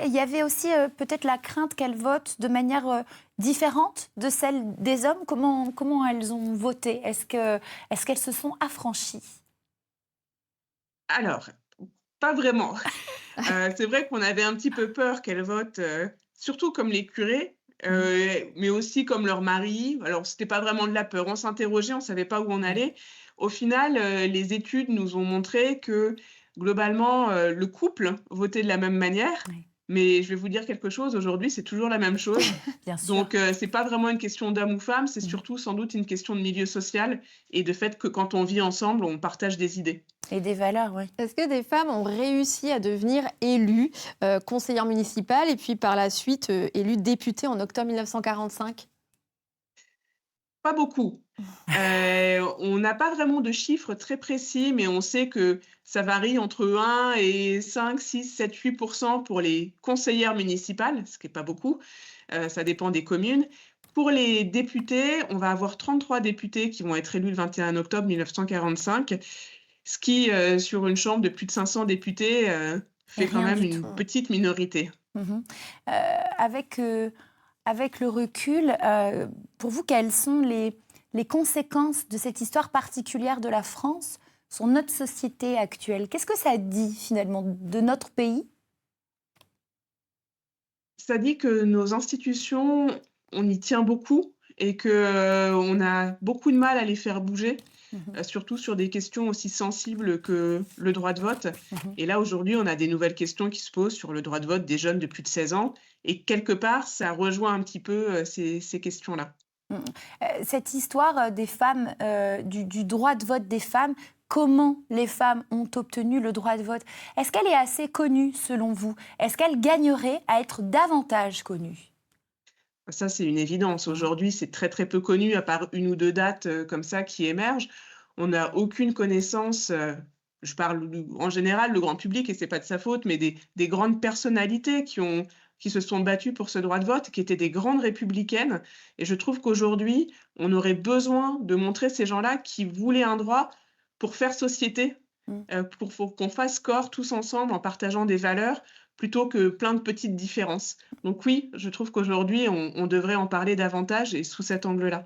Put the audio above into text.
Il y avait aussi peut-être la crainte qu'elles votent de manière différente de celle des hommes. Comment elles ont voté? Est-ce qu'elles se sont affranchies? Alors, pas vraiment. C'est vrai qu'on avait un petit peu peur qu'elles votent, surtout comme les curés, Mmh. mais aussi comme leurs maris. Alors c'était pas vraiment de la peur, on s'interrogeait, on savait pas où on Ouais. allait. Au final, les études nous ont montré que globalement, le couple votait de la même manière, Ouais. mais je vais vous dire quelque chose, aujourd'hui, c'est toujours la même chose. Bien sûr. Donc c'est pas vraiment une question d'homme ou femme, c'est Mmh. surtout sans doute une question de milieu social et de fait que quand on vit ensemble, on partage des idées. Et des valeurs, oui. Est-ce que des femmes ont réussi à devenir élues, conseillères municipales et puis par la suite, élues députées en octobre 1945? Pas beaucoup. On n'a pas vraiment de chiffres très précis, mais on sait que ça varie entre 1 et 5, 6, 7, 8 pour les conseillères municipales, ce qui est pas beaucoup, ça dépend des communes. Pour les députés, on va avoir 33 députés qui vont être élus le 21 octobre 1945, ce qui, sur une chambre de plus de 500 députés, Et fait quand rien même du tout. une petite minorité. Mmh. Avec, avec le recul, pour vous, quelles sont les conséquences de cette histoire particulière de la France sur notre société actuelle? Qu'est-ce que ça dit finalement de notre pays? Ça dit que nos institutions, on y tient beaucoup et que, on a beaucoup de mal à les faire bouger, Mmh. surtout sur des questions aussi sensibles que le droit de vote. Mmh. Et là, aujourd'hui, on a des nouvelles questions qui se posent sur le droit de vote des jeunes de plus de 16 ans et quelque part, ça rejoint un petit peu, ces questions-là. Mmh. Cette histoire, des femmes, du droit de vote des femmes, comment les femmes ont obtenu le droit de vote? Est-ce qu'elle est assez connue selon vous? Est-ce qu'elle gagnerait à être davantage connue? Ça, c'est une évidence. Mmh. Aujourd'hui, c'est très, très peu connu, à part une ou 2 dates, comme ça qui émergent. On n'a aucune connaissance, je parle en général, le grand public et c'est pas de sa faute, mais des grandes personnalités qui se sont battues pour ce droit de vote, qui étaient des grandes républicaines et je trouve qu'aujourd'hui, on aurait besoin de montrer ces gens-là qui voulaient un droit pour faire société, Mmh. pour qu'on fasse corps tous ensemble en partageant des valeurs, plutôt que plein de petites différences. Donc oui, je trouve qu'aujourd'hui, on devrait en parler davantage et sous cet angle-là.